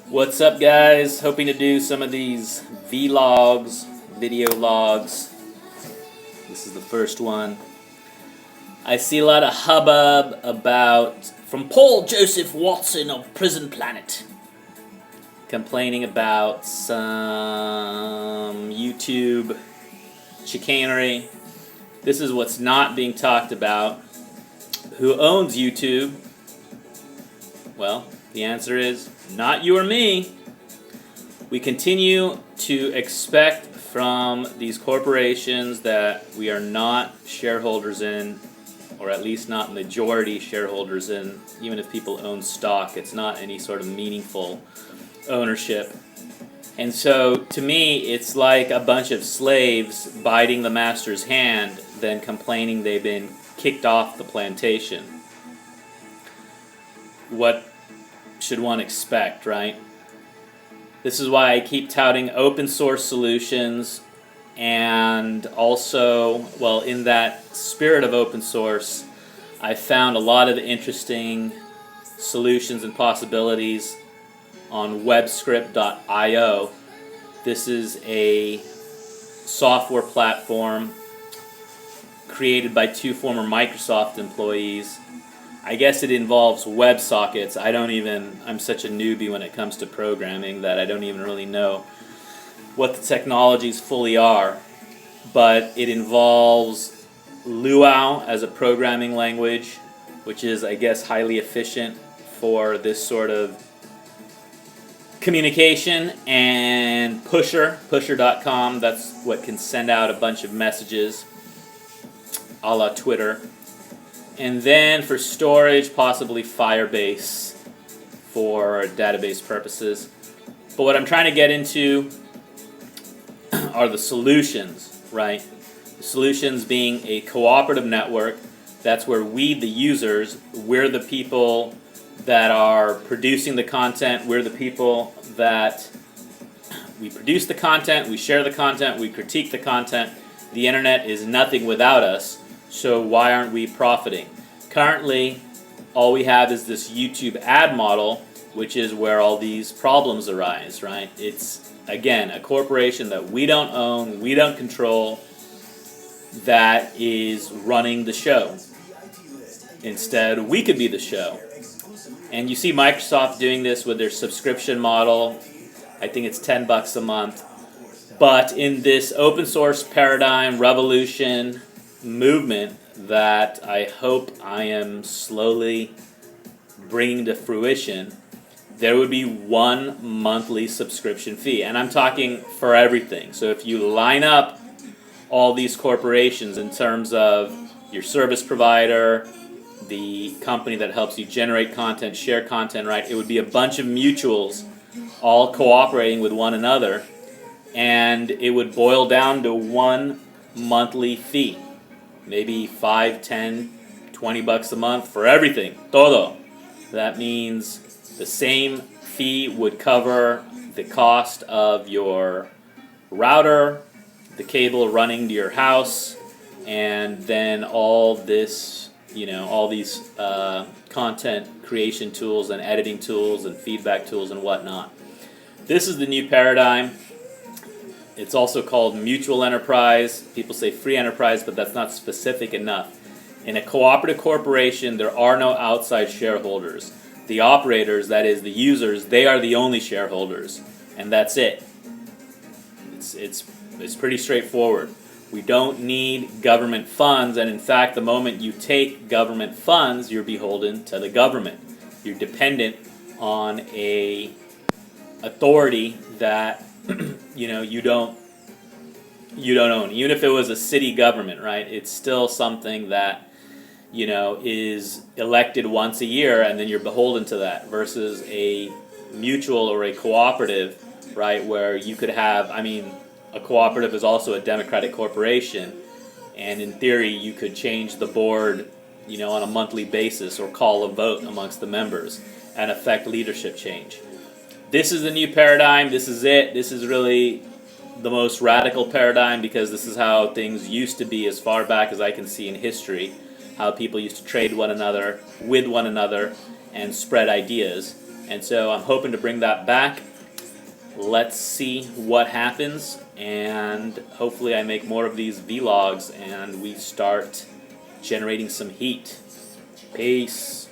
What's up, guys? Hoping to do some of these vlogs, video logs. This is the first one. I see a lot of hubbub from Paul Joseph Watson of Prison Planet, complaining about some YouTube chicanery. This is what's not being talked about. Who owns YouTube? Well, the answer is not you or me. We continue to expect from these corporations that we are not shareholders in, or at least not majority shareholders in. Even if people own stock, it's not any sort of meaningful ownership. And so, to me, it's like a bunch of slaves biting the master's hand, then complaining they've been kicked off the plantation. What should one expect, right? This is why I keep touting open source solutions, and also, well, in that spirit of open source, I found a lot of interesting solutions and possibilities on webscript.io. This is a software platform created by two former Microsoft employees. I guess it involves WebSockets. I'm such a newbie when it comes to programming that I don't even really know what the technologies fully are. But it involves Luau as a programming language, which is, I guess, highly efficient for this sort of communication, and pusher.com, that's what can send out a bunch of messages a la Twitter. And then for storage, possibly Firebase for database purposes. But what I'm trying to get into are the solutions, right? The solutions being a cooperative network. That's where we, the users, we're the people that are producing the content. We're the people that we produce the content, we share the content, we critique the content. The internet is nothing without us. So why aren't we profiting? Currently, all we have is this YouTube ad model, which is where all these problems arise, right? It's, again, a corporation that we don't own, we don't control, that is running the show. Instead, we could be the show. And you see Microsoft doing this with their subscription model. I think it's $10 a month. But in this open source paradigm revolution movement that I hope I am slowly bringing to fruition, there would be one monthly subscription fee. And I'm talking for everything. So if you line up all these corporations in terms of your service provider, the company that helps you generate content, share content, right? It would be a bunch of mutuals all cooperating with one another, and it would boil down to one monthly fee. Maybe $5, $10, $20 a month for everything. Todo. That means the same fee would cover the cost of your router, the cable running to your house, and then all this, all these content creation tools and editing tools and feedback tools and whatnot. This is the new paradigm. It's also called mutual enterprise. People say free enterprise, but that's not specific enough. In a cooperative corporation, there are no outside shareholders. The operators, that is the users, they are the only shareholders, and that's it. It's pretty straightforward. We don't need government funds, and in fact, the moment you take government funds, you're beholden to the government. You're dependent on a authority that you don't own. Even if it was a city government, right? It's still something that is elected once a year, and then you're beholden to that, versus a mutual or a cooperative, right, where you could have, a cooperative is also a democratic corporation, and in theory you could change the board on a monthly basis, or call a vote amongst the members and affect leadership change. This is the new paradigm. This is it. This is really the most radical paradigm, because this is how things used to be as far back as I can see in history, how people used to trade with one another, and spread ideas. And so I'm hoping to bring that back. Let's see what happens, and hopefully I make more of these vlogs and we start generating some heat. Peace.